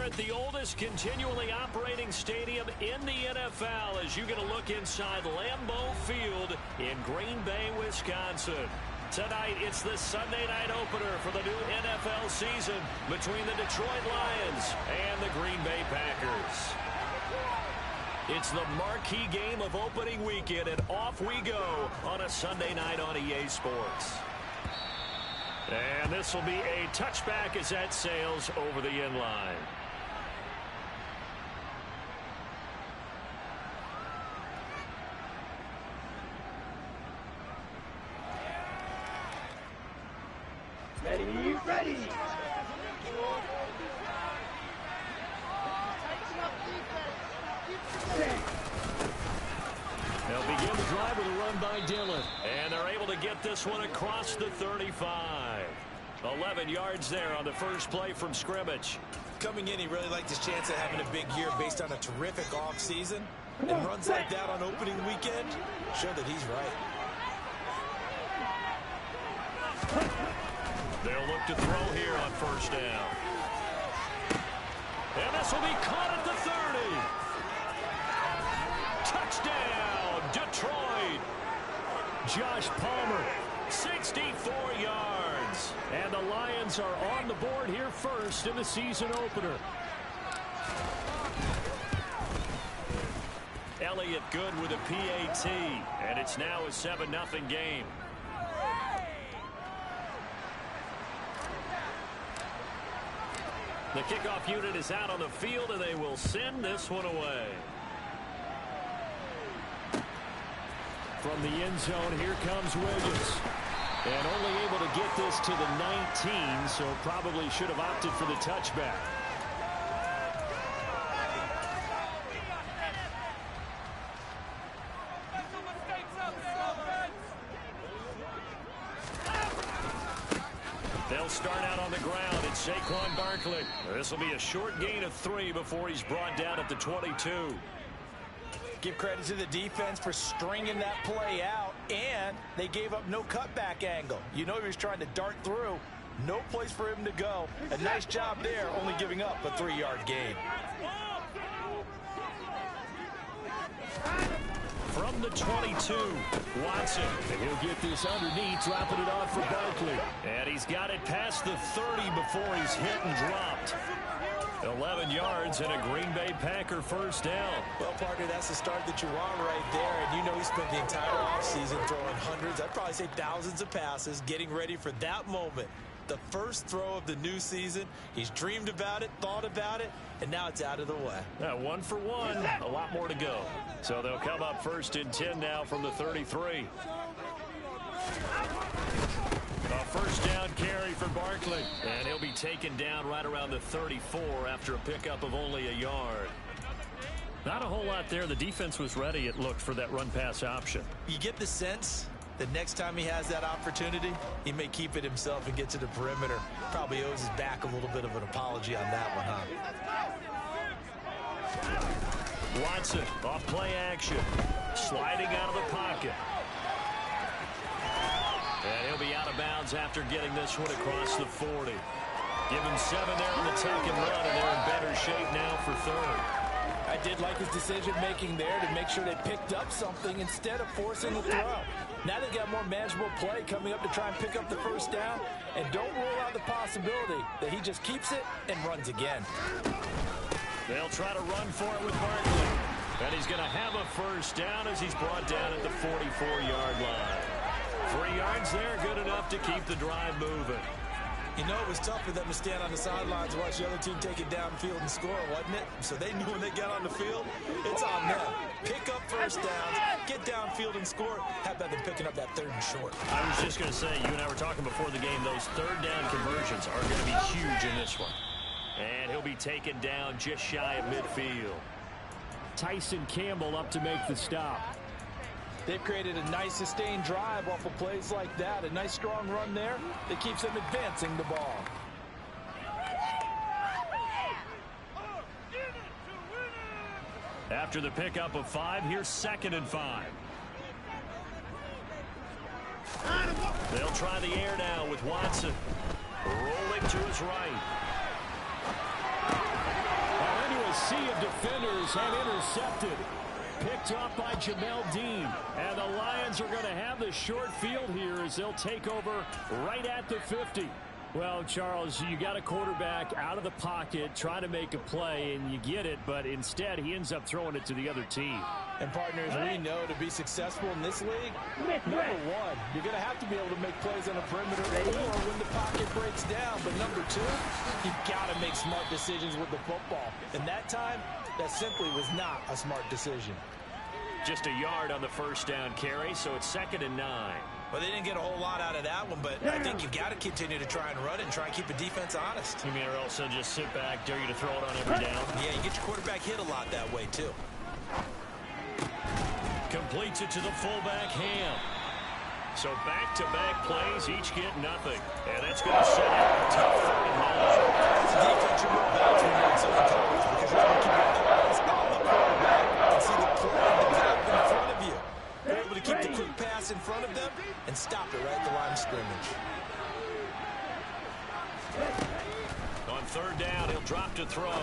at the oldest continually operating stadium in the NFL as you get a look inside Lambeau Field in Green Bay, Wisconsin. Tonight, it's the Sunday night opener for the new NFL season between the Detroit Lions and the Green Bay Packers. It's the marquee game of opening weekend, and off we go on a Sunday night on EA Sports. And this will be a touchback as that sails over the end line. Ready. They'll begin the drive with a run by Dillon. And they're able to get this one across the 35. 11 yards there on the first play from scrimmage. Coming in, he really liked his chance of having a big year based on a terrific offseason. And runs like that on opening weekend show that he's right. They'll look to throw here on first down. And this will be caught at the 30. Touchdown, Detroit. Josh Palmer, 64 yards. And the Lions are on the board here first in the season opener. Elliott good with a PAT. And it's now a 7-0 game. The kickoff unit is out on the field, and they will send this one away. From the end zone, here comes Williams. And only able to get this to the 19, so probably should have opted for the touchback. They'll start out on the ground. It's Saquon Barkley. This will be a short gain of 3 before he's brought down at the 22. Give credit to the defense for stringing that play out, and they gave up no cutback angle. You know he was trying to dart through. No place for him to go. A nice job there, only giving up a 3-yard gain. From the 22, Watson. And he'll get this underneath, dropping it off for Barkley. And he's got it past the 30 before he's hit and dropped. 11 yards and a Green Bay Packer first down. Well, Parker, that's the start that you want right there. And you know he spent the entire offseason throwing hundreds, I'd probably say thousands of passes, getting ready for that moment. The first throw of the new season. He's dreamed about it, thought about it, and now it's out of the way. 1 for 1, a lot more to go. So they'll come up first and 10 now from the 33. A first down carry for Barkley. And he'll be taken down right around the 34 after a pickup of only a yard. Not a whole lot there. The defense was ready, it looked, for that run-pass option. You get the sense that next time he has that opportunity, he may keep it himself and get to the perimeter. Probably owes his back a little bit of an apology on that one, huh? Watson, off play action. Sliding out of the pocket. And he'll be out of bounds after getting this one across the 40. Give him 7 there on the tuck and run, and they're in better shape now for third. I did like his decision-making there to make sure they picked up something instead of forcing the throw. Now they got more manageable play coming up to try and pick up the first down, and don't rule out the possibility that he just keeps it and runs again. They'll try to run for it with Barkley. And he's going to have a first down as he's brought down at the 44-yard line. 3 yards there, good enough to keep the drive moving. You know, it was tough for them to stand on the sidelines and watch the other team take it downfield and score, wasn't it? So they knew when they got on the field, it's on them. Pick up first downs, get downfield and score. How about them picking up that 3rd and short? I was just going to say, you and I were talking before the game, those 3rd down conversions are going to be huge in this one. And he'll be taken down just shy of midfield. Tyson Campbell up to make the stop. They've created a nice sustained drive off of plays like that. A nice strong run there that keeps them advancing the ball. After the pickup of 5, here's 2nd and 5. They'll try the air now with Watson. Rolling to his right. sea of defenders have intercepted. Picked off by Jamel Dean. And the Lions are going to have the short field here as they'll take over right at the 50. Well, Charles, you got a quarterback out of the pocket trying to make a play, and you get it, but instead he ends up throwing it to the other team. And partners, we know to be successful in this league, number one, you're going to have to be able to make plays on the perimeter or when the pocket breaks down. But number two, you've got to make smart decisions with the football. And that time, that simply was not a smart decision. Just a yard on the first down carry, so it's 2nd and 9. Well, they didn't get a whole lot out of that one, but I think you've got to continue to try and run it and try and keep the defense honest. You mean or else they'll just sit back, dare you to throw it on every down? Yeah, you get your quarterback hit a lot that way, too. Completes it to the fullback, Ham. So back-to-back plays, each get nothing. And that's going to set up a tough 3rd and 9. It's a defense you're more about to in some coverage because you're going to keep your eyes on the quarterback and see the play develop in front of you. You're able to keep the quick pass in front of them and stop it right at the line of scrimmage. On 3rd down, he'll drop to throw.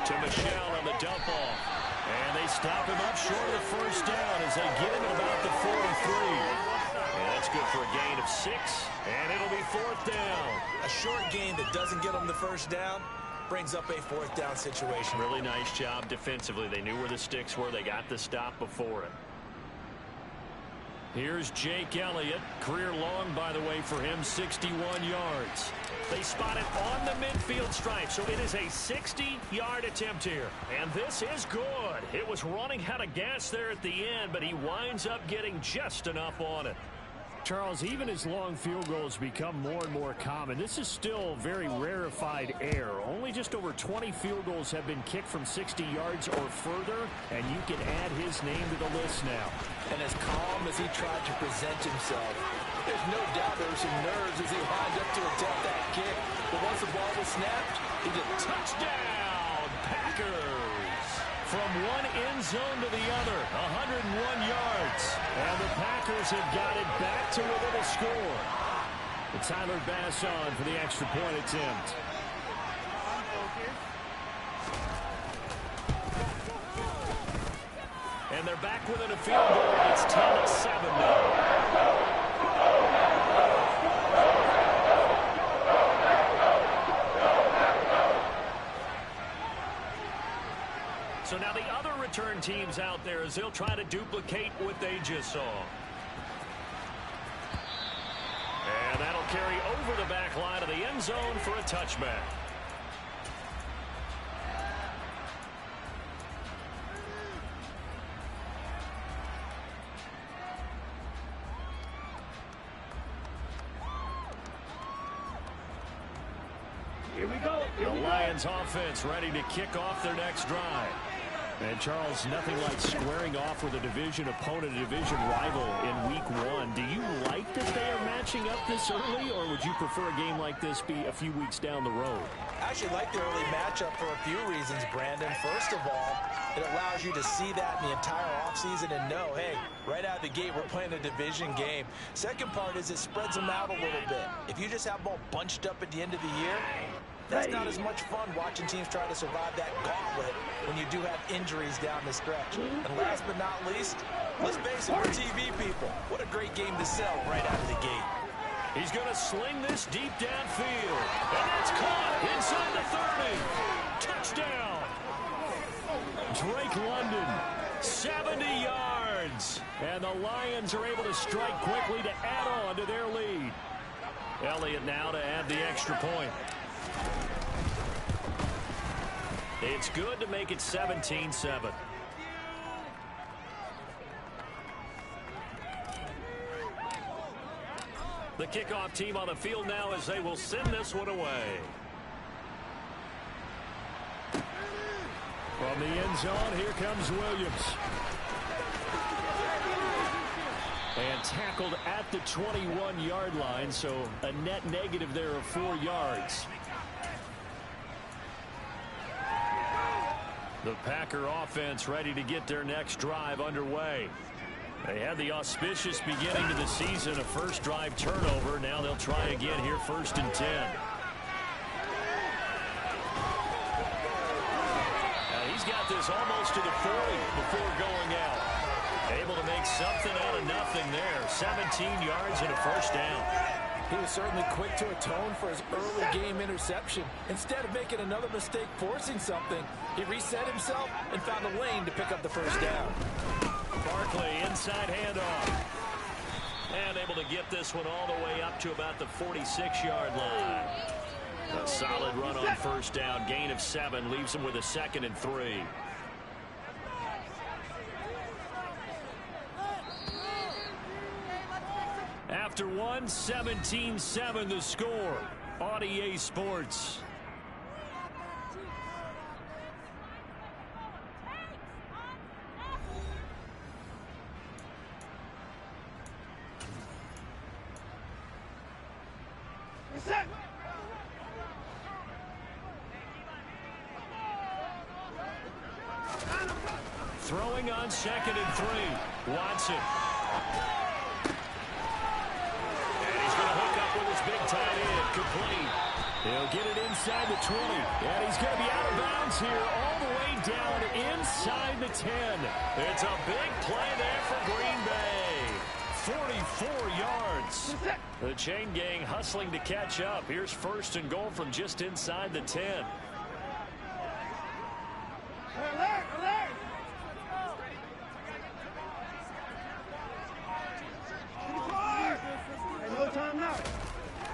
To Michelle on the dump off. And they stop him up short of the first down as they get him at about the 43. And that's good for a gain of 6. And it'll be 4th down. A short gain that doesn't get them the first down brings up a 4th down situation. Really nice job defensively. They knew where the sticks were. They got the stop before it. Here's Jake Elliott. Career long, by the way, for him, 61 yards. They spot it on the midfield stripe, so it is a 60-yard attempt here. And this is good. It was running out of gas there at the end, but he winds up getting just enough on it. Charles, even as long field goals become more and more common, this is still very rarefied air. Only just over 20 field goals have been kicked from 60 yards or further, and you can add his name to the list now. And as calm as he tried to present himself, there's no doubt there were some nerves as he lined up to attempt that kick. But once the ball was snapped, he did touchdown, Packers! From one end zone to the other, 101 yards. And the Packers have got it back to within a score. And Tyler Bass on for the extra point attempt. And they're back within a field goal. It's 10-7 now. So now the other return teams out there as they'll try to duplicate what they just saw. And that'll carry over the back line of the end zone for a touchback. Here we go. The Lions offense ready to kick off their next drive. And Charles, nothing like squaring off with a division opponent, a division rival in week 1. Do you like that they are matching up this early, or would you prefer a game like this be a few weeks down the road? I actually like the early matchup for a few reasons, Brandon. First of all, it allows you to see that in the entire offseason and know, hey, right out of the gate, we're playing a division game. Second part is it spreads them out a little bit. If you just have them all bunched up at the end of the year, that's not as much fun watching teams try to survive that gauntlet when you do have injuries down the stretch. And last but not least, let's face it, we're TV people. What a great game to sell right out of the gate. He's going to sling this deep downfield. And that's caught inside the 30. Touchdown. Drake London, 70 yards. And the Lions are able to strike quickly to add on to their lead. Elliott now to add the extra point. It's good to make it 17-7. The kickoff team on the field now as they will send this one away. From the end zone, here comes Williams. And tackled at the 21-yard line, so a net negative there of 4 yards. The Packer offense ready to get their next drive underway. They had the auspicious beginning to the season, a first drive turnover. Now they'll try again here, 1st and 10. this almost to the 40 before going out. Able to make something out of nothing there. 17 yards and a first down. He was certainly quick to atone for his early game interception. Instead of making another mistake forcing something, he reset himself and found a lane to pick up the first down. Barkley, inside handoff. And able to get this one all the way up to about the 46-yard line. A solid run on first down. Gain of 7 leaves him with a 2nd and 3. After 1, 17-7 the score on EA Sports. Throwing on 2nd and 3. Watson. Big tight end, complete. He'll get it inside the 20. And he's going to be out of bounds here all the way down inside the 10. It's a big play there for Green Bay. 44 yards. The chain gang hustling to catch up. Here's 1st and goal from just inside the 10.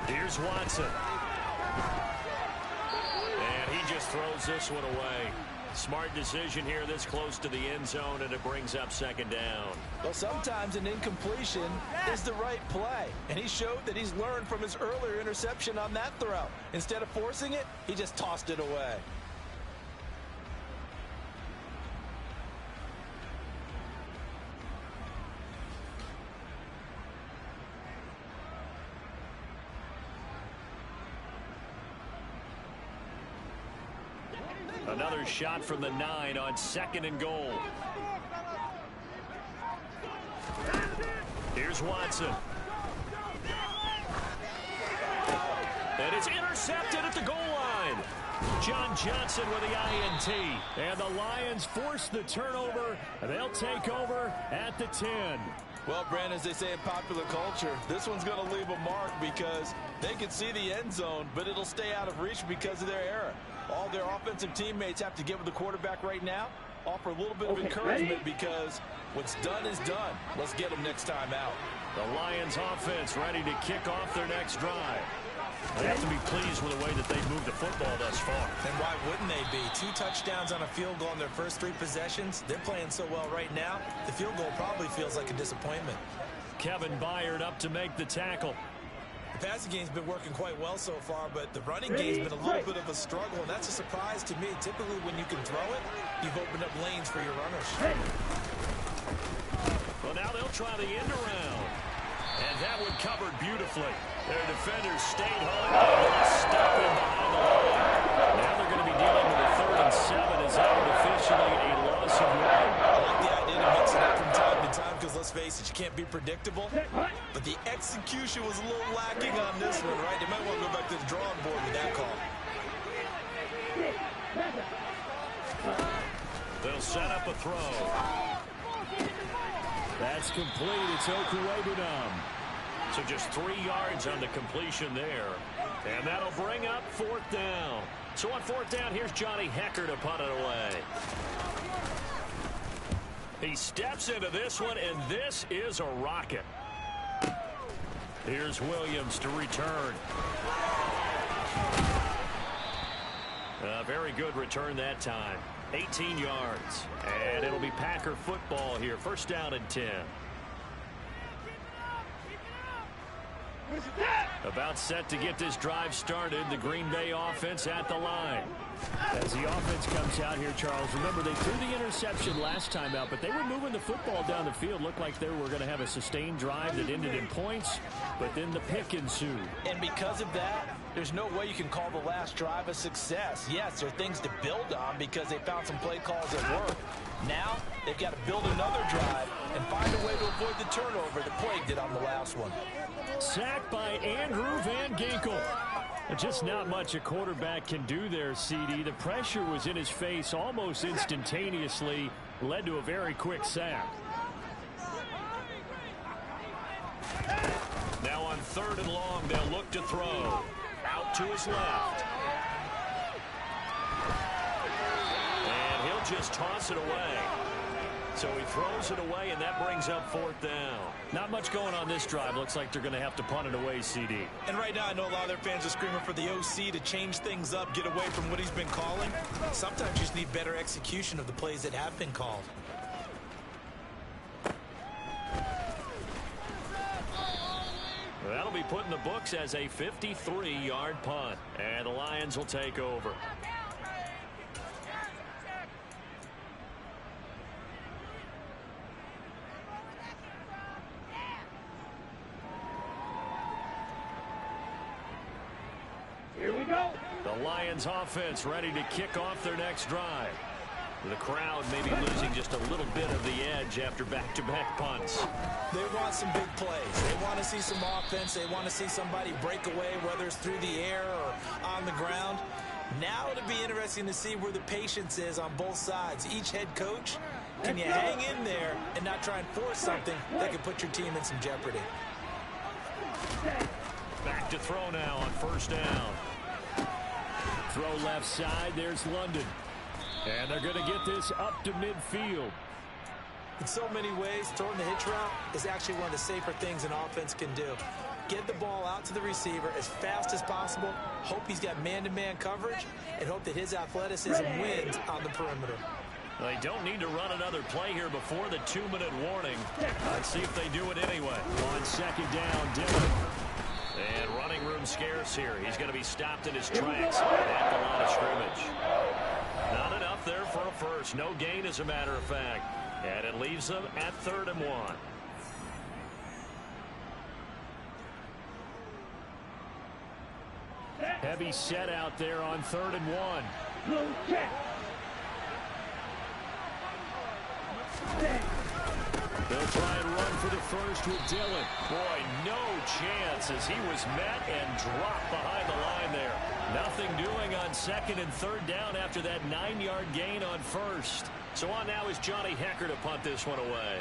Here's Watson. And he just throws this one away. Smart decision here this close to the end zone, and it brings up 2nd down. Well, sometimes an incompletion is the right play. And he showed that he's learned from his earlier interception on that throw. Instead of forcing it, he just tossed it away. Another shot from the 9 on 2nd and goal. Here's Watson. And it's intercepted at the goal line. John Johnson with the INT. And the Lions force the turnover. They'll take over at the 10. Well, Brandon, as they say in popular culture, this one's going to leave a mark because they can see the end zone, but it'll stay out of reach because of their error. All their offensive teammates have to give the quarterback right now, offer a little bit of encouragement because what's done is done. Let's get them next time out. The Lions offense ready to kick off their next drive. They have to be pleased with the way that they've moved the football thus far. And why wouldn't they be? 2 touchdowns on a field goal in their first 3 possessions. They're playing so well right now, the field goal probably feels like a disappointment. Kevin Byard up to make the tackle. The passing game's been working quite well so far, but the running game's been a little bit of a struggle, and that's a surprise to me. Typically, when you can throw it, you've opened up lanes for your runners. Well, now they'll try the end around. And that one covered beautifully. Their defenders stayed home and stuck in behind the line. Now they're going to be dealing with a 3rd and 7 as that would officially a loss of 1. I like the idea to mix it up from time to time because, let's face it, you can't be predictable. But the execution was a little lacking on this one, right? They might want to go back to the drawing board with that call. They'll set up a throw. That's complete. It's Okuwebunam. So just 3 yards on the completion there. And that'll bring up 4th down. So on 4th down, here's Johnny Hecker to punt it away. He steps into this one, and this is a rocket. Here's Williams to return. A very good return that time. 18 yards. And it'll be Packer football here. 1st down and 10. About set to get this drive started. The Green Bay offense at the line. As the offense comes out here, Charles, remember they threw the interception last time out, but they were moving the football down the field. Looked like they were going to have a sustained drive that ended in points, but then the pick ensued. And because of that, there's no way you can call the last drive a success. Yes, there are things to build on because they found some play calls that work. Now, they've got to build another drive and find a way to avoid the turnover that plagued it on the last one. Sacked by Andrew Van Ginkel. Just not much a quarterback can do there, CD. The pressure was in his face almost instantaneously, led to a very quick sack. Now on 3rd and long, they'll look to throw. Out to his left. And he'll just toss it away. So he throws it away, and that brings up 4th down. Not much going on this drive. Looks like they're going to have to punt it away, CD. And right now, I know a lot of their fans are screaming for the OC to change things up, get away from what he's been calling. Sometimes you just need better execution of the plays that have been called. That'll be put in the books as a 53-yard punt. And the Lions will take over. Here we go. The Lions offense ready to kick off their next drive. The crowd may be losing just a little bit of the edge after back-to-back punts. They want some big plays. They want to see some offense. They want to see somebody break away, whether it's through the air or on the ground. Now it'll be interesting to see where the patience is on both sides. Each head coach, can you hang in there and not try and force something that could put your team in some jeopardy? Back to throw now on 1st down. Throw left side. There's London. And they're going to get this up to midfield. In so many ways, throwing the hitch route is actually one of the safer things an offense can do. Get the ball out to the receiver as fast as possible, hope he's got man-to-man coverage, and hope that his athleticism wins on the perimeter. They don't need to run another play here before the 2-minute warning. Let's see if they do it anyway. On 2nd down, Dillon. And running room scarce here. He's going to be stopped in his tracks at the line of scrimmage. Not enough there for a first. No gain, as a matter of fact. And it leaves them at 3rd and 1. Heavy set out there on 3rd and 1. They'll try and run for the first with Dillon. Boy, no chance as he was met and dropped behind the line there. Nothing doing on 2nd and 3rd down after that 9-yard gain on 1st. So on now is Johnny Hecker to punt this one away.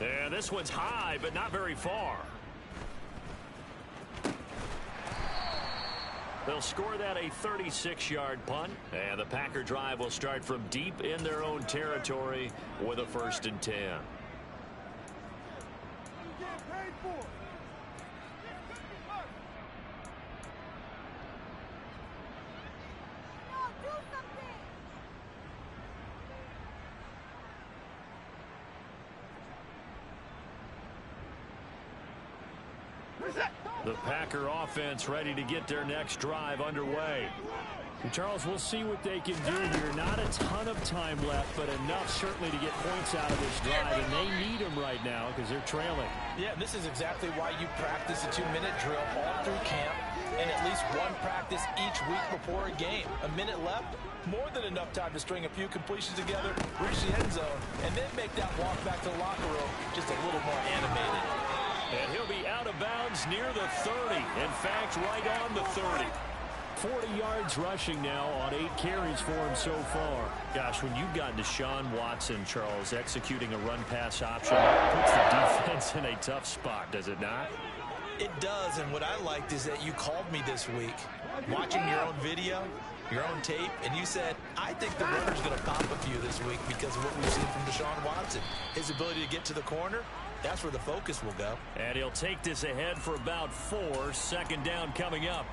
And this one's high, but not very far. They'll score that a 36-yard punt, and the Packer drive will start from deep in their own territory with a 1st and 10. The Packer offense ready to get their next drive underway. And Charles, we'll see what they can do here. Not a ton of time left, but enough certainly to get points out of this drive, and they need them right now because they're trailing. Yeah, this is exactly why you practice a 2-minute drill all through camp and at least one practice each week before a game. A minute left, more than enough time to string a few completions together, reach the end zone, and then make that walk back to the locker room just a little more animated. And he'll be out of bounds near the 30. In fact, right on the 30. 40 yards rushing now on 8 carries for him so far. Gosh, when you've got Deshaun Watson, Charles, executing a run-pass option, puts the defense in a tough spot, does it not? It does, and what I liked is that you called me this week, watching your own video, your own tape, and you said, I think the runner's going to pop a few this week because of what we've seen from Deshaun Watson. His ability to get to the corner, that's where the focus will go. And he'll take this ahead for about 4. 2nd down coming up.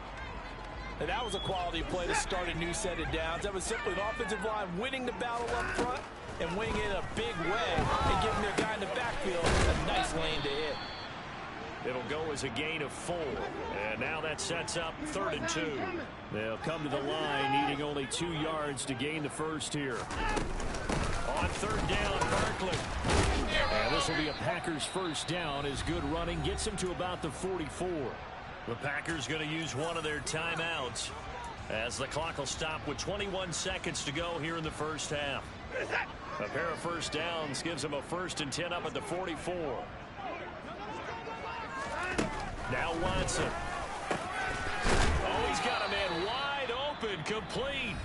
And that was a quality play to start a new set of downs. That was simply an offensive line winning the battle up front and winning it in a big way and giving their guy in the backfield a nice lane to hit. It'll go as a gain of 4. And now that sets up 3rd and 2. They'll come to the line, needing only 2 yards to gain the first here. On 3rd down, Barkley. And this will be a Packers first down as good running gets them to about the 44. The Packers going to use one of their timeouts. As the clock will stop with 21 seconds to go here in the first half. A pair of first downs gives him a 1st and 10 up at the 44. Now Watson. Oh, he's got a man wide open, complete.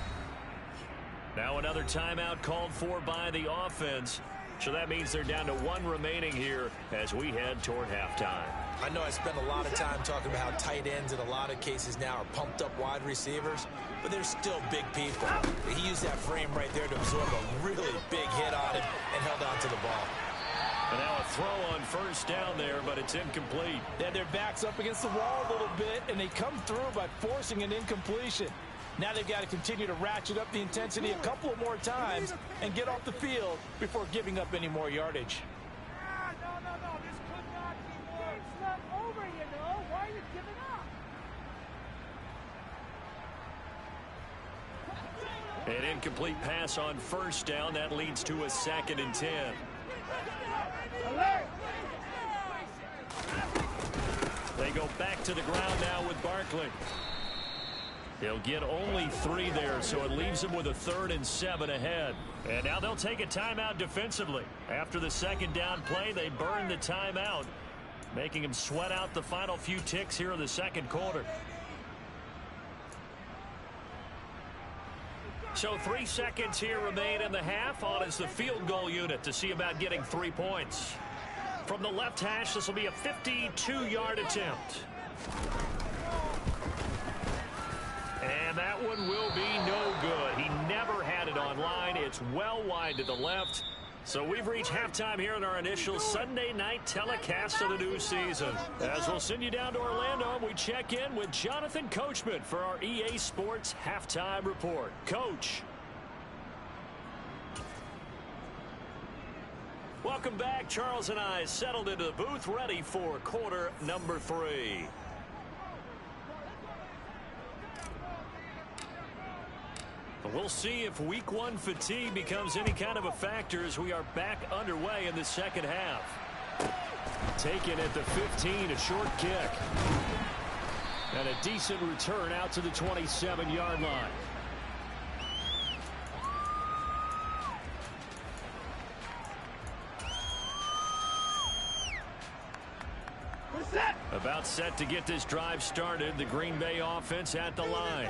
Now another timeout called for by the offense. So that means they're down to 1 remaining here as we head toward halftime. I know I spent a lot of time talking about how tight ends in a lot of cases now are pumped up wide receivers, but they're still big people. He used that frame right there to absorb a really big hit on him and held on to the ball. And now a throw on first down there, but it's incomplete. Yeah, their back's up against the wall a little bit, and they come through by forcing an incompletion. Now they've got to continue to ratchet up the intensity a couple of more times and get off the field before giving up any more yardage. No. This could not be more. It's not over, you know. Why are you giving up? An incomplete pass on first down. That leads to a 2nd and 10. Alert! They go back to the ground now with Barkley. He'll get only 3 there, so it leaves him with a 3rd and 7 ahead. And now they'll take a timeout defensively. After the 2nd down play, they burn the timeout, making him sweat out the final few ticks here in the 2nd quarter. So 3 seconds here remain in the half. On is the field goal unit to see about getting 3 points. From the left hash, this will be a 52-yard attempt. And that one will be no good. He never had it on line. It's well wide to the left. So we've reached halftime here in our initial Sunday night telecast of the new season. As we'll send you down to Orlando, and we check in with Jonathan Coachman for our EA Sports Halftime Report. Coach. Welcome back. Charles and I settled into the booth, ready for quarter number 3. We'll see if week 1 fatigue becomes any kind of a factor as we are back underway in the second half. Taken at the 15, a short kick. And a decent return out to the 27-yard line. About set to get this drive started. The Green Bay offense at the line.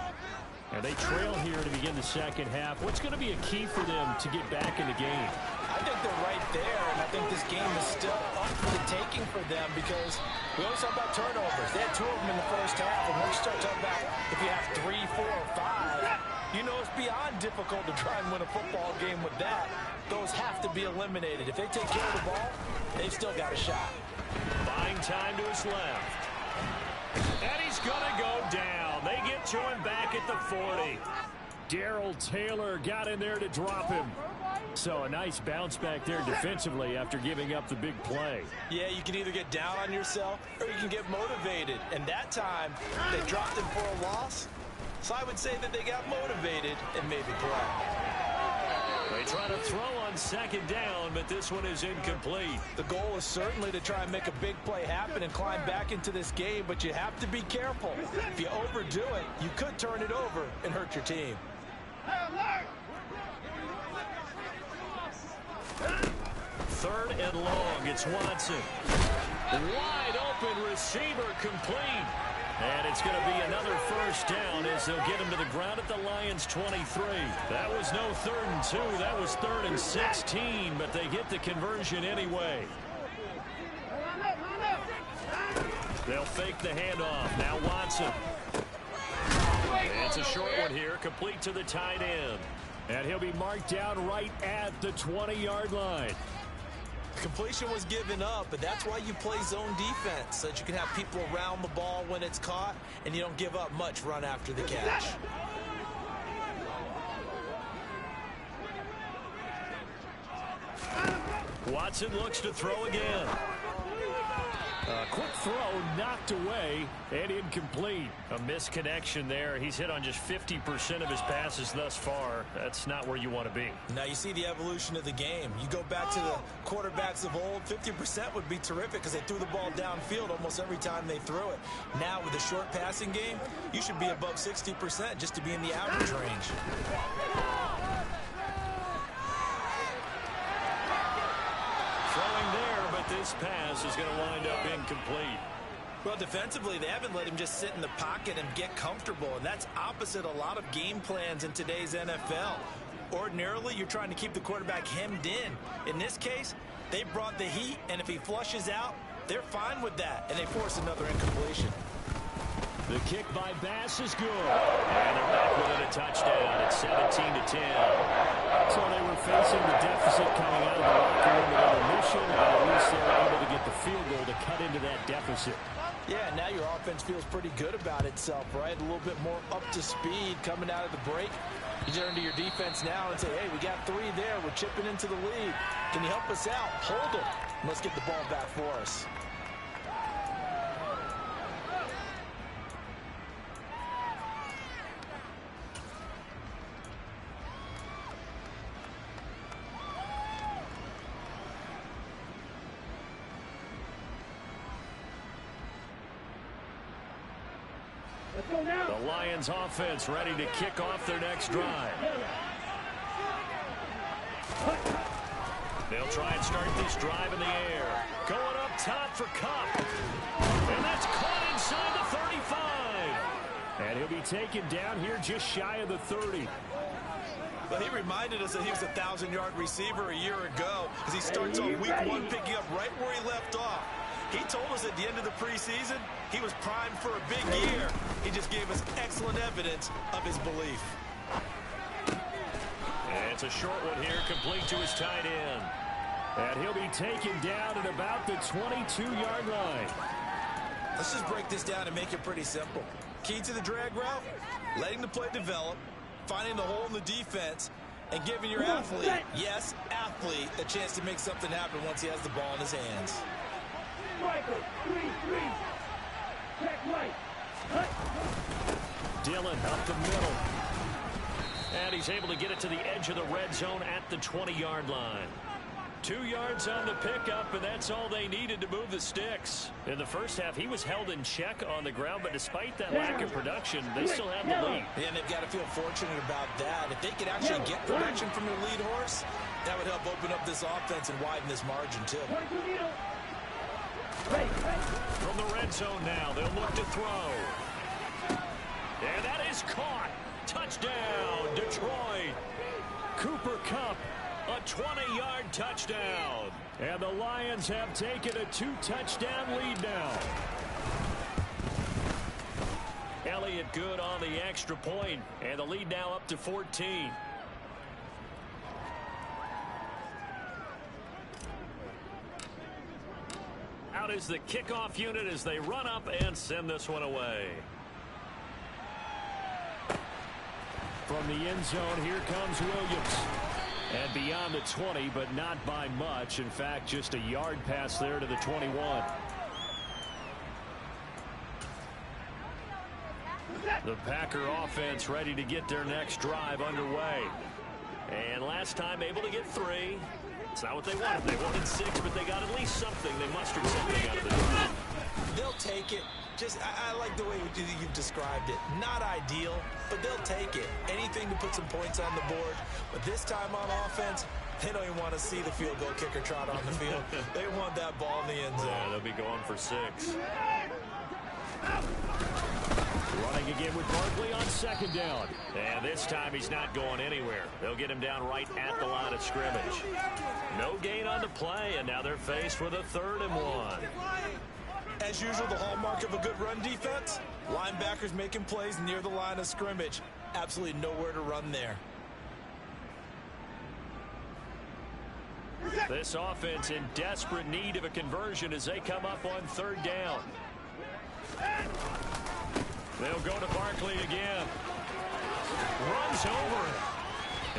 And they trail here to begin the second half. What's going to be a key for them to get back in the game? I think they're right there, and I think this game is still up for the taking for them because we always talk about turnovers. They had 2 of them in the first half, and when you start talking about if you have 3, 4, or 5, you know it's beyond difficult to try and win a football game with that. Those have to be eliminated. If they take care of the ball, they've still got a shot. Buying time to his left. And he's going to go down. They get to him back at the 40. Darrell Taylor got in there to drop him. So a nice bounce back there defensively after giving up the big play. Yeah, you can either get down on yourself or you can get motivated. And that time, they dropped him for a loss. So I would say that they got motivated and made the play. They try to throw on 2nd down, but this one is incomplete. The goal is certainly to try and make a big play happen and climb back into this game, but you have to be careful. If you overdo it, you could turn it over and hurt your team. 3rd and long. It's Watson. Wide open receiver, complete. And it's going to be another first down as they'll get him to the ground at the Lions' 23. That was no 3rd and 2. That was 3rd and 16, but they get the conversion anyway. They'll fake the handoff. Now Watson. It's a short one here, complete to the tight end. And he'll be marked down right at the 20-yard line. Completion was given up, but that's why you play zone defense, so that you can have people around the ball when it's caught, and you don't give up much run after the catch. Watson looks to throw again. quick throw knocked away and incomplete. A misconnection there. He's hit on just 50% of his passes thus far. That's not where you want to be. Now you see the evolution of the game. You go back to the quarterbacks of old, 50% would be terrific because they threw the ball downfield almost every time they threw it. Now with a short passing game, you should be above 60% just to be in the average range. Throwing there, but this pass is going to wind up incomplete. Well, defensively, they haven't let him just sit in the pocket and get comfortable, and that's opposite a lot of game plans in today's NFL. Ordinarily, you're trying to keep the quarterback hemmed in. In this case, they brought the heat, and if he flushes out, they're fine with that, and they force another incompletion. The kick by Bass is good. And they're back within a touchdown. It's 17-10. So they were facing the deficit coming out of the locker room with intermission, and at least they were able to get the field goal to cut into that deficit. Yeah, now your offense feels pretty good about itself, right? A little bit more up to speed coming out of the break. You turn to your defense now and say, hey, we got 3 there. We're chipping into the lead. Can you help us out? Hold them. Let's get the ball back for us. The Lions offense ready to kick off their next drive. They'll try and start this drive in the air. Going up top for Cup. And that's caught inside the 35. And he'll be taken down here just shy of the 30. But he reminded us that he was a 1,000-yard receiver a year ago as he starts off week 1 picking up right where he left off. He told us at the end of the preseason he was primed for a big year. He just gave us excellent evidence of his belief. And it's a short one here, complete to his tight end. And he'll be taken down at about the 22-yard line. Let's just break this down and make it pretty simple. Key to the drag route, letting the play develop, finding the hole in the defense, and giving your athlete, yes, athlete, a chance to make something happen once he has the ball in his hands. Dillon up the middle. And he's able to get it to the edge of the red zone at the 20-yard line. 2 yards on the pickup, and that's all they needed to move the sticks. In the first half, he was held in check on the ground, but despite that lack of production, they still have the lead. And they've got to feel fortunate about that. If they could actually get production from their lead horse, that would help open up this offense and widen this margin, too. From the red zone now, they'll look to throw. And that is caught. Touchdown, Detroit. Cooper Kupp, a 20-yard touchdown. And the Lions have taken a 2-touchdown lead now. Elliott good on the extra point, and the lead now up to 14. Out is the kickoff unit as they run up and send this one away. From the end zone, here comes Williams. And beyond the 20, but not by much. In fact, just a yard pass there to the 21. The Packer offense ready to get their next drive underway. And last time able to get 3. It's not what they wanted. They wanted 6, but they got at least something. They mustered something out of the drive. They'll take it. I like the way you've described it. Not ideal, but they'll take it. Anything to put some points on the board. But this time on offense, they don't even want to see the field goal kicker trot on the field. They want that ball in the end zone. Yeah, they'll be going for 6. Running again with Barkley on second down. And this time he's not going anywhere. They'll get him down right at the line of scrimmage. No gain on the play, and now they're faced with a 3rd and 1. As usual, the hallmark of a good run defense, linebackers making plays near the line of scrimmage. Absolutely nowhere to run there. This offense in desperate need of a conversion as they come up on 3rd down. They'll go to Barkley again. Runs over him.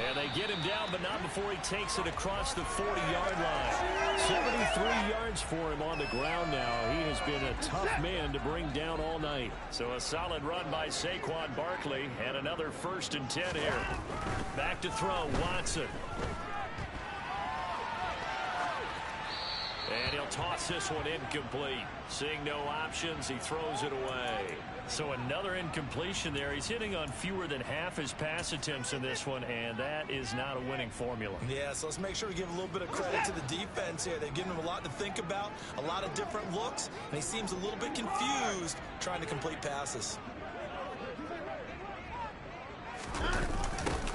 And they get him down, but not before he takes it across the 40-yard line. 73 yards for him on the ground now. He has been a tough man to bring down all night. So a solid run by Saquon Barkley, and another 1st and 10 here. Back to throw, Watson. And he'll toss this one incomplete. Seeing no options, he throws it away. So another incompletion there. He's hitting on fewer than half his pass attempts in this one, and that is not a winning formula. Yeah, so let's make sure we give a little bit of credit to the defense here. They've given him a lot to think about, a lot of different looks, and he seems a little bit confused trying to complete passes.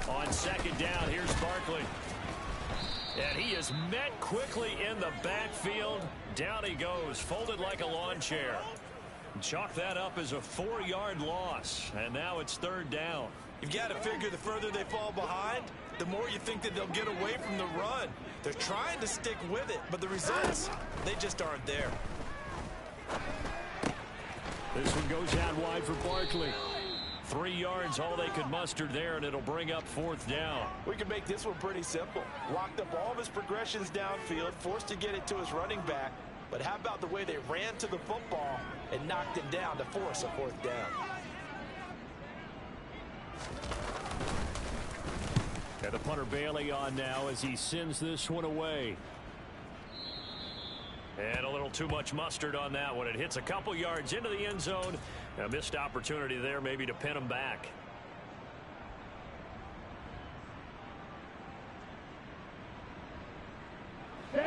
On 2nd down, here's Barkley. And he is met quickly in the backfield. Down he goes, folded like a lawn chair. Chalk that up as a 4-yard loss. And now it's 3rd down. You've got to figure the further they fall behind, the more you think that they'll get away from the run. They're trying to stick with it, but the results, they just aren't there. This one goes out wide for Barkley. 3 yards, all they could muster there, and it'll bring up 4th down. We can make this one pretty simple. Locked up all of his progressions downfield, forced to get it to his running back. But how about the way they ran to the football and knocked him down to force a 4th down? And the punter Bailey on now as he sends this one away. And a little too much mustard on that one. It hits a couple yards into the end zone. A missed opportunity there maybe to pin him back.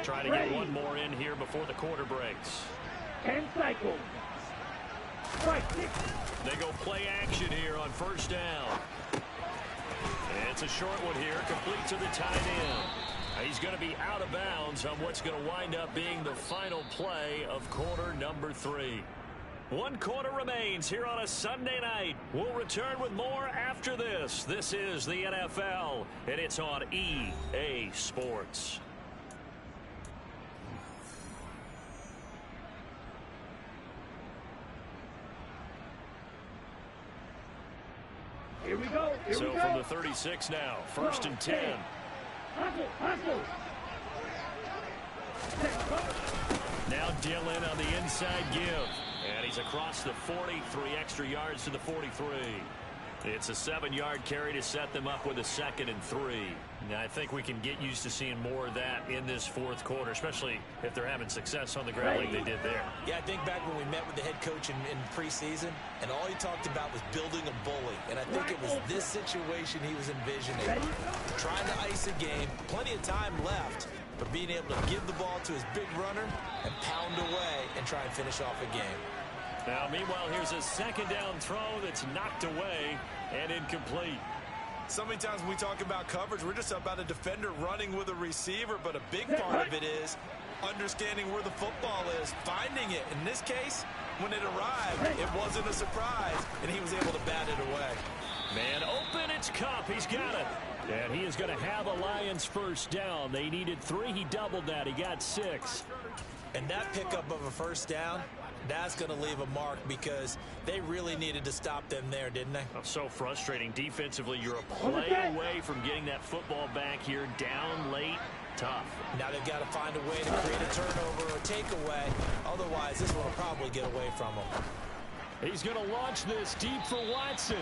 Try to get one more in here before the quarter breaks. 10 cycles. Strike 6. They go play action here on 1st down. And it's a short one here, complete to the tight end. He's going to be out of bounds on what's going to wind up being the final play of quarter number 3. 1 quarter remains here on a Sunday night. We'll return with more after this. This is the NFL, and it's on EA Sports. Here we go. So from the 36 now, 1st and 10. Hustle. Now Dillon on the inside give. And he's across the 40, 3 extra yards to the 43. It's a 7-yard carry to set them up with a 2nd and 3. Now, I think we can get used to seeing more of that in this 4th quarter, especially if they're having success on the ground like they did there. Yeah, I think back when we met with the head coach in preseason, and all he talked about was building a bully. And I think it was this situation he was envisioning. Trying to ice a game, plenty of time left, but being able to give the ball to his big runner and pound away and try and finish off a game. Now, meanwhile, here's a 2nd down throw that's knocked away and incomplete. So many times when we talk about coverage, we're just about a defender running with a receiver, but a big part of it is understanding where the football is, finding it. In this case, when it arrived, it wasn't a surprise, and he was able to bat it away. Man open, it's Kupp. He's got it. And he is going to have a Lions 1st down. They needed 3. He doubled that. He got 6. And that pickup of a 1st down, that's going to leave a mark because they really needed to stop them there, didn't they? Oh, so frustrating. Defensively, you're a play away from getting that football back here. Down late, tough. Now they've got to find a way to create a turnover or takeaway. Otherwise, this one will probably get away from them. He's going to launch this deep for Watson.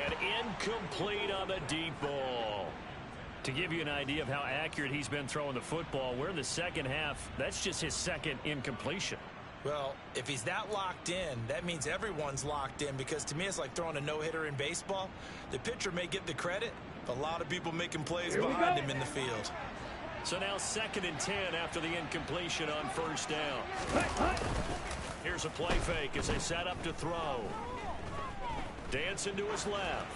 And incomplete on the deep ball. To give you an idea of how accurate he's been throwing the football, we're in the 2nd half. That's just his 2nd incompletion. Well, if he's that locked in, that means everyone's locked in, because to me it's like throwing a no-hitter in baseball. The pitcher may get the credit, but a lot of people making plays behind him in the field. So now 2nd and 10 after the incompletion on 1st down. Here's a play fake as they set up to throw. Dancing to his left.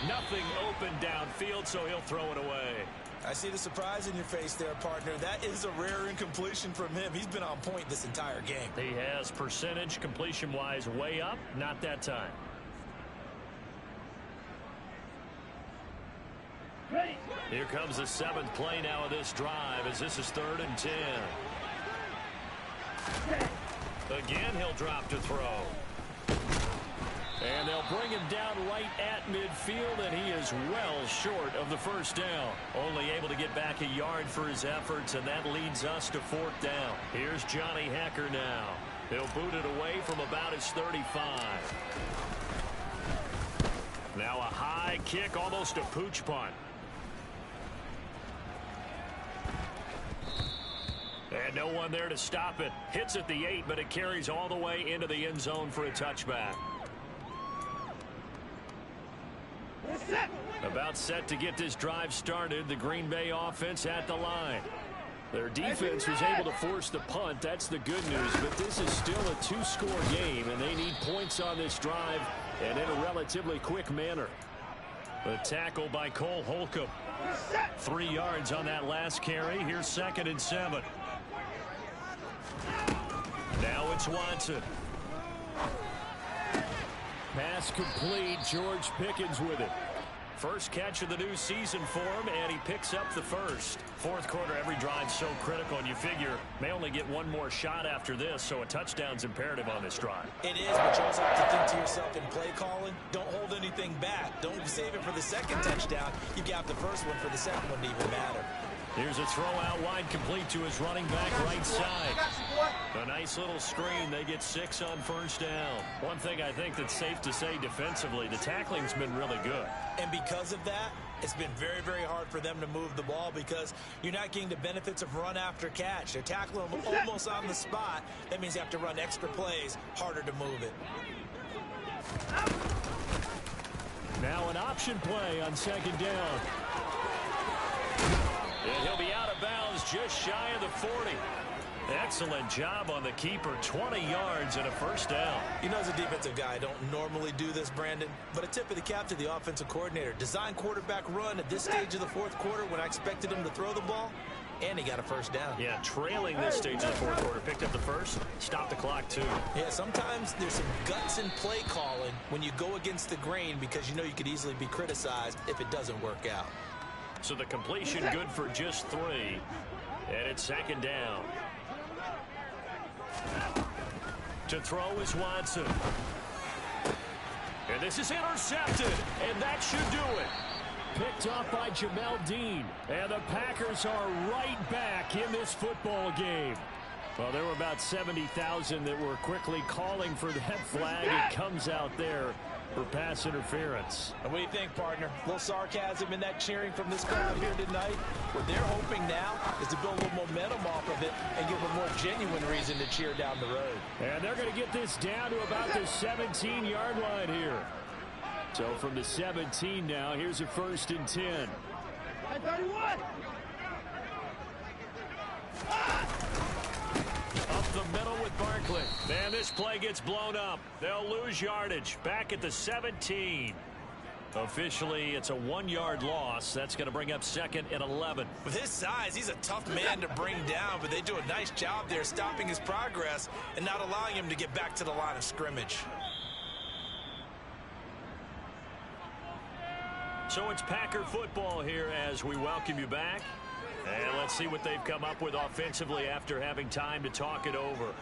Nothing open downfield, so he'll throw it away. I see the surprise in your face there, partner. That is a rare incompletion from him. He's been on point this entire game. He has percentage completion-wise way up, not that time. Here comes the 7th play now of this drive as this is 3rd and 10. Again, he'll drop to throw. And they'll bring him down right at midfield, and he is well short of the first down. Only able to get back a yard for his efforts, and that leads us to fourth down. Here's Johnny Hecker now. He'll boot it away from about his 35. Now a high kick, almost a pooch punt. And no one there to stop it. Hits at the 8, but it carries all the way into the end zone for a touchback. About set to get this drive started. The Green Bay offense at the line. Their defense was able to force the punt. That's the good news. But this is still a two-score game, and they need points on this drive and in a relatively quick manner. A tackle by Cole Holcomb. 3 yards on that last carry. Here's 2nd and 7. Now it's Watson. Pass complete. George Pickens with it. First catch of the new season for him, and he picks up the first. Fourth quarter, every drive so critical, and you figure may only get one more shot after this, so a touchdown's imperative on this drive. It is, but you also have to think to yourself in play calling, don't hold anything back. Don't save it for the second touchdown. You got the first one for the second one to even matter. Here's a throw out wide, complete to his running back right side. A nice little screen. They get 6 on first down. One thing I think that's safe to say defensively, the tackling's been really good. And because of that, it's been very, very hard for them to move the ball because you're not getting the benefits of run after catch. They're tackling them almost on the spot. That means you have to run extra plays, harder to move it. Now an option play on 2nd down. And he'll be out of bounds just shy of the 40. Excellent job on the keeper. 20 yards and a first down. You know, as a defensive guy, I don't normally do this, Brandon, but a tip of the cap to the offensive coordinator. Design quarterback run at this stage of the fourth quarter when I expected him to throw the ball, and he got a first down. Yeah, trailing this stage of the fourth quarter. Picked up the first, stopped the clock too. Yeah, sometimes there's some guts in play calling when you go against the grain because you know you could easily be criticized if it doesn't work out. So the completion good for just 3. And it's 2nd down. To throw is Watson. And this is intercepted. And that should do it. Picked off by Jamel Dean. And the Packers are right back in this football game. Well, there were about 70,000 that were quickly calling for that flag. It comes out there for pass interference. And what do you think, partner? A little sarcasm in that cheering from this crowd here tonight. What they're hoping now is to build a little momentum off of it and give a more genuine reason to cheer down the road. And they're going to get this down to about the 17-yard line here. So from the 17 now, here's a 1st and 10. 31. Up the middle with Barkley. And this play gets blown up. They'll lose yardage. Back at the 17. Officially, it's a 1-yard loss. That's going to bring up 2nd and 11. With his size, he's a tough man to bring down, but they do a nice job there stopping his progress and not allowing him to get back to the line of scrimmage. So it's Packer football here as we welcome you back. And let's see what they've come up with offensively after having time to talk it over.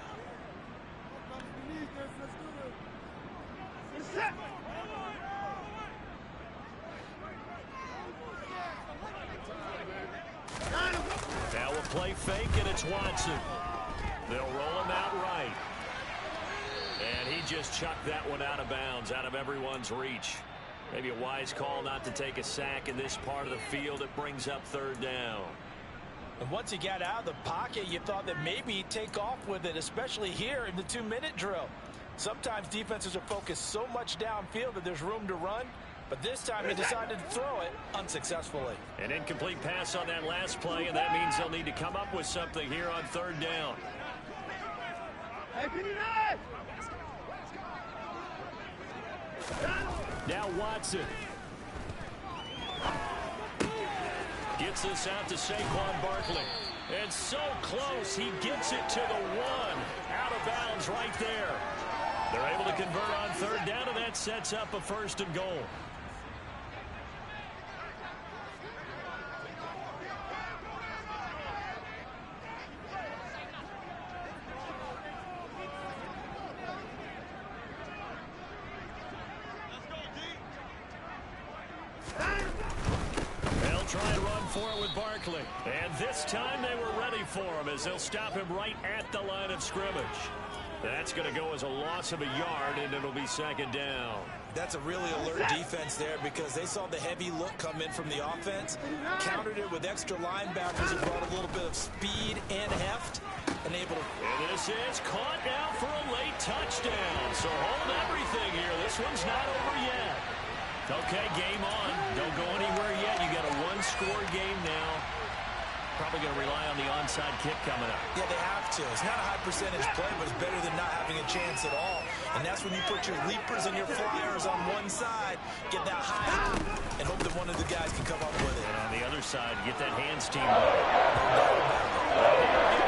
Now a play fake, and it's Watson. They'll roll him out right. And he just chucked that one out of bounds, out of everyone's reach. Maybe a wise call not to take a sack in this part of the field. It brings up 3rd down. And once he got out of the pocket, you thought that maybe he'd take off with it, especially here in the 2-minute drill. Sometimes defenses are focused so much downfield that there's room to run, but this time he decided to throw it unsuccessfully. An incomplete pass on that last play, and that means they'll need to come up with something here on 3rd down. Now Watson. Gets this out to Saquon Barkley. And so close, he gets it to the 1. Out of bounds right there. They're able to convert on 3rd down, and that sets up a 1st and goal. for it with Barkley. And this time they were ready for him as they'll stop him right at the line of scrimmage. That's going to go as a loss of a yard, and it'll be second down. That's a really alert defense there because they saw the heavy look come in from the offense, countered it with extra linebackers and brought a little bit of speed and heft, and able to... And this is caught now for a late touchdown. So hold everything here. This one's not over yet. Okay, game on. Don't go anywhere yet. You got a one-score game now. Probably going to rely on the onside kick coming up. Yeah, they have to. It's not a high percentage play, but it's better than not having a chance at all. And that's when you put your leapers and your flyers on one side, get that high, and hope that one of the guys can come up with it. And on the other side, get that hands team right.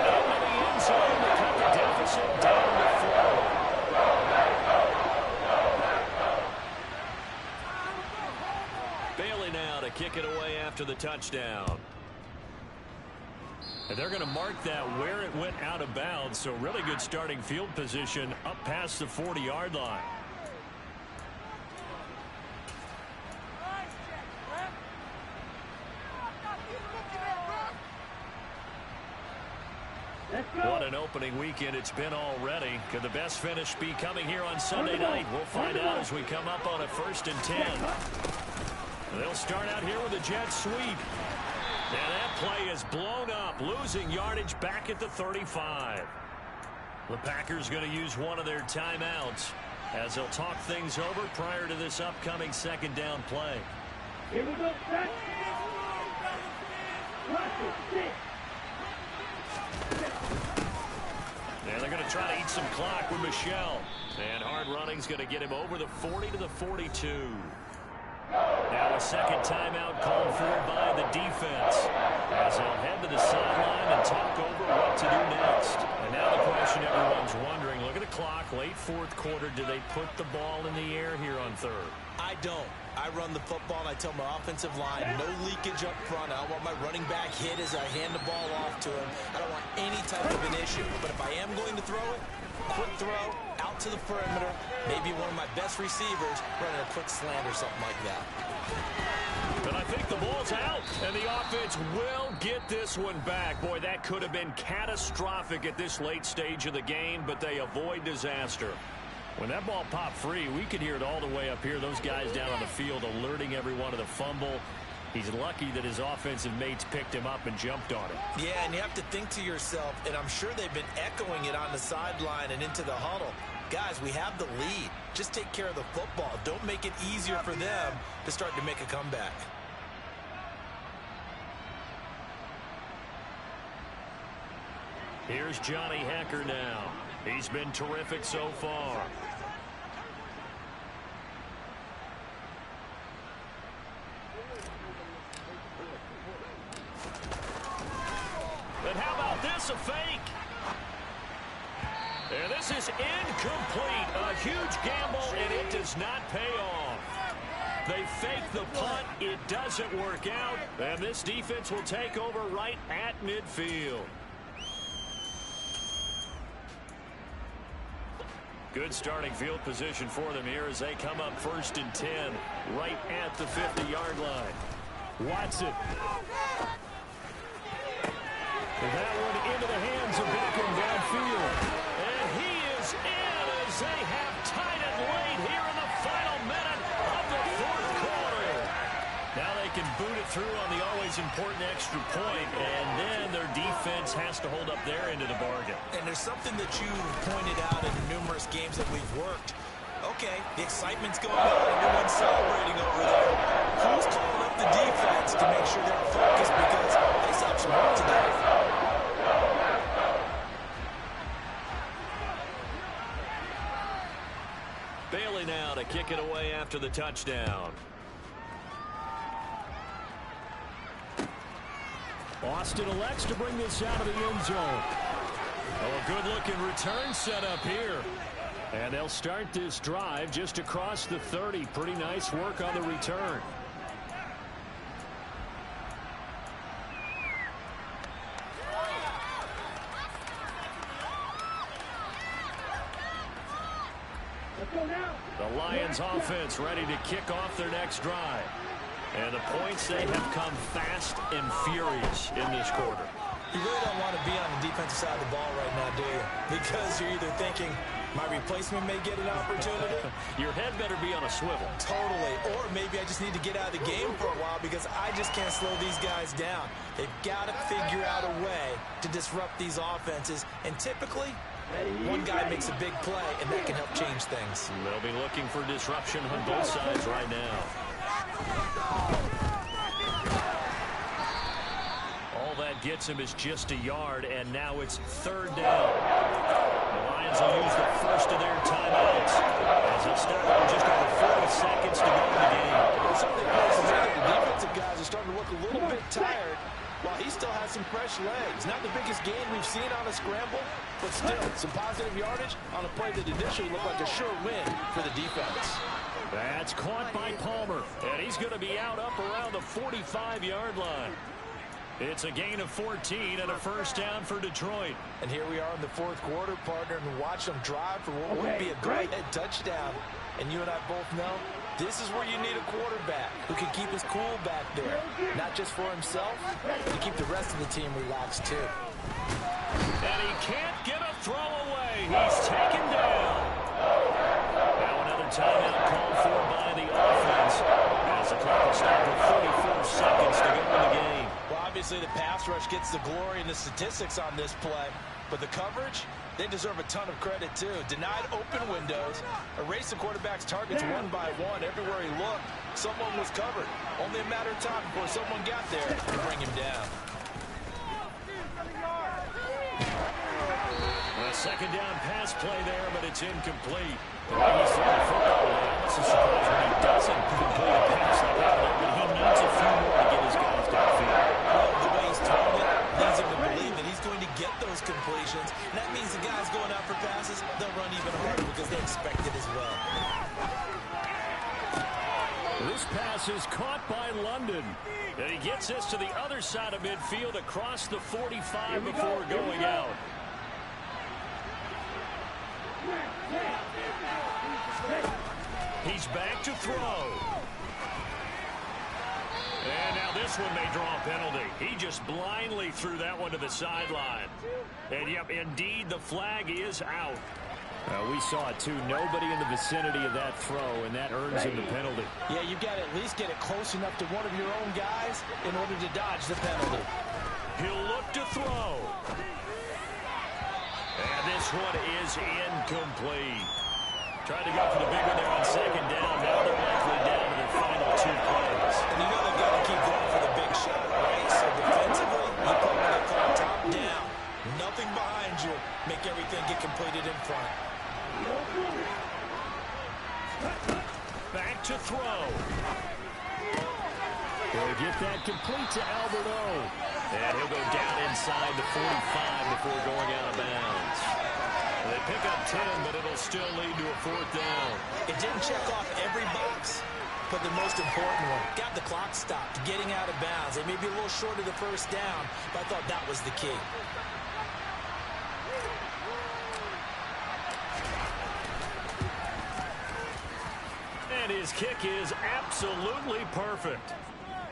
Into the end zone to cut the deficit down to 4. Bailey now to kick it away after the touchdown. And they're going to mark that where it went out of bounds, so really good starting field position up past the 40-yard line. What an opening weekend it's been already. Could the best finish be coming here on Sunday night? We'll find out as we come up on a 1st and 10. They'll start out here with a jet sweep. And that play is blown up, losing yardage back at the 35. The Packers going to use one of their timeouts as they'll talk things over prior to this upcoming second down play. Here we go, set. And they're going to try to eat some clock with Michelle. And hard running's going to get him over the 40 to the 42. Now a second timeout called for by the defense as they'll head to the sideline and talk over what to do next. And now the question everyone's wondering, look at the clock, late 4th quarter, do they put the ball in the air here on 3rd? I don't. I run the football and I tell my offensive line, no leakage up front. I don't want my running back hit as I hand the ball off to him. I don't want any type of an issue. But if I am going to throw it, quick throw, out to the perimeter, maybe one of my best receivers running a quick slant or something like that. And I think the ball's out, and the offense will get this one back. Boy, that could have been catastrophic at this late stage of the game, but they avoid disaster. When that ball popped free, we could hear it all the way up here. Those guys down on the field alerting everyone to the fumble. He's lucky that his offensive mates picked him up and jumped on it. Yeah, and you have to think to yourself, and I'm sure they've been echoing it on the sideline and into the huddle. Guys, we have the lead. Just take care of the football. Don't make it easier for them to start to make a comeback. Here's Johnny Hecker now. He's been terrific so far. And how about this, a fake? And this is incomplete. A huge gamble, and it does not pay off. They fake the punt. It doesn't work out. And this defense will take over right at midfield. Good starting field position for them here as they come up 1st and 10 right at the 50-yard line. Watson. And that one into the hands of Beckham downfield. And he is in as they have tied it late here in the final minute of the 4th quarter. Now they can boot it through on the always important extra point, and then their defense has to hold up their end of the bargain. And there's something that you pointed out in numerous games that we've worked. Okay, the excitement's going on. Everyone's celebrating over there. Who's calling up the defense to make sure they're focused because they still have some work to do? Bailey now to kick it away after the touchdown. Austin elects to bring this out of the end zone. Oh, a good-looking return set up here. And they'll start this drive just across the 30. Pretty nice work on the return. Let's go now. The Lions offense ready to kick off their next drive. And the points, they have come fast and furious in this quarter. You really don't want to be on the defensive side of the ball right now, do you? Because you're either thinking, my replacement may get an opportunity. Your head better be on a swivel. Totally. Or maybe I just need to get out of the game for a while because I just can't slow these guys down. They've got to figure out a way to disrupt these offenses. And typically, one guy makes a big play, and that can help change things. They'll be looking for disruption on both sides right now. All that gets him is just a yard, and now it's third down. The Lions will use the first of their timeouts as they start with just over 40 seconds to go in the game. The defensive guys are starting to look a little bit tired while he still has some fresh legs. Not the biggest gain we've seen on a scramble, but still some positive yardage on a play that initially looked like a sure win for the defense. That's caught by Palmer, and he's going to be out up around the 45-yard line. It's a gain of 14 and a first down for Detroit. And here we are in the fourth quarter, partner, and watch them drive for what would be a great touchdown. And you and I both know this is where you need a quarterback who can keep his cool back there. Not just for himself, but to keep the rest of the team relaxed too. And he can't get a throw away. He's taken down. Now another timeout called for by the offense as the clock will stop with 44 seconds to go in the game. Well, obviously the pass rush gets the glory and the statistics on this play, but the coverage, they deserve a ton of credit too. Denied open windows, erased the quarterback's targets one by one. Everywhere he looked, someone was covered. Only a matter of time before someone got there to bring him down. A second down pass play there, but it's incomplete. The way he's throwing the football, I'm not so surprised when he doesn't complete a pass like that, but he needs a few more to get his guys downfield. The way he's throwing it leads him to believe that he's going to get those completions. And that means the guys going out for passes, they'll run even harder because they expect it as well. This pass is caught by London. And he gets this to the other side of midfield across the 45 before going out. He's back to throw. And now this one may draw a penalty. He just blindly threw that one to the sideline. And yep, indeed, the flag is out. We saw it too. Nobody in the vicinity of that throw, and that earns him the penalty. Yeah, you've got to at least get it close enough to one of your own guys in order to dodge the penalty. He'll look to throw. And this one is incomplete. Tried to go for the big one there on second down. Now they're likely down to their final two plays. And you know they've got to keep going for the big shot, right? So defensively, you put what they call top down. Nothing behind you. Make everything get completed in front. Back to throw. He'll get that complete to Alberto. And he'll go down inside the 45 before going out of bounds. They pick up 10, but it'll still lead to a fourth down. It didn't check off every box, but the most important one. Got the clock stopped, getting out of bounds. They may be a little short of the first down, but I thought that was the key. And his kick is absolutely perfect.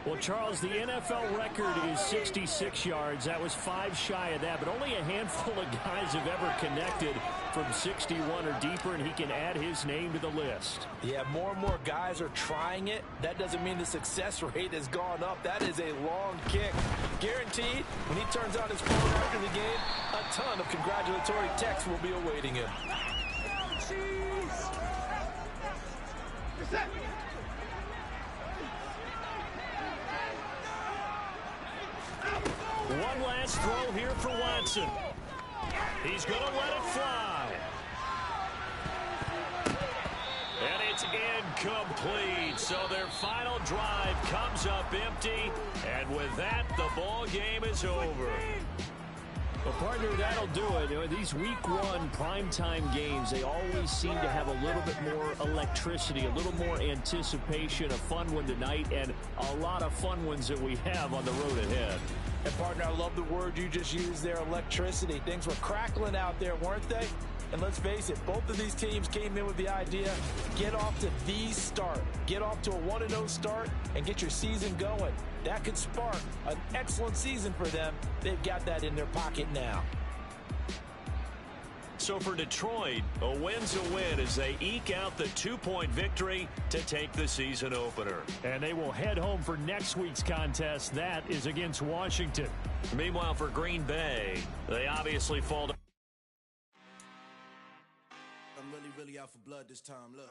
Well, Charles, the NFL record is 66 yards. That was 5 shy of that, but only a handful of guys have ever connected from 61 or deeper, and he can add his name to the list. Yeah, more and more guys are trying it. That doesn't mean the success rate has gone up. That is a long kick. Guaranteed, when he turns on his phone after the game, a ton of congratulatory texts will be awaiting him. One last throw here for Watson. He's going to let it fly. And it's incomplete. So their final drive comes up empty. And with that, the ball game is over. Well, partner, that'll do it. You know, these week one primetime games, they always seem to have a little bit more electricity, a little more anticipation, a fun one tonight, and a lot of fun ones that we have on the road ahead. And, partner, I love the word you just used there, electricity. Things were crackling out there, weren't they? And let's face it, both of these teams came in with the idea, get off to the start. Get off to a 1-0 start and get your season going. That could spark an excellent season for them. They've got that in their pocket now. So for Detroit, a win's a win as they eke out the 2-point victory to take the season opener. And they will head home for next week's contest. That is against Washington. Meanwhile, for Green Bay, they obviously fall to... I'm really out for blood this time. Look.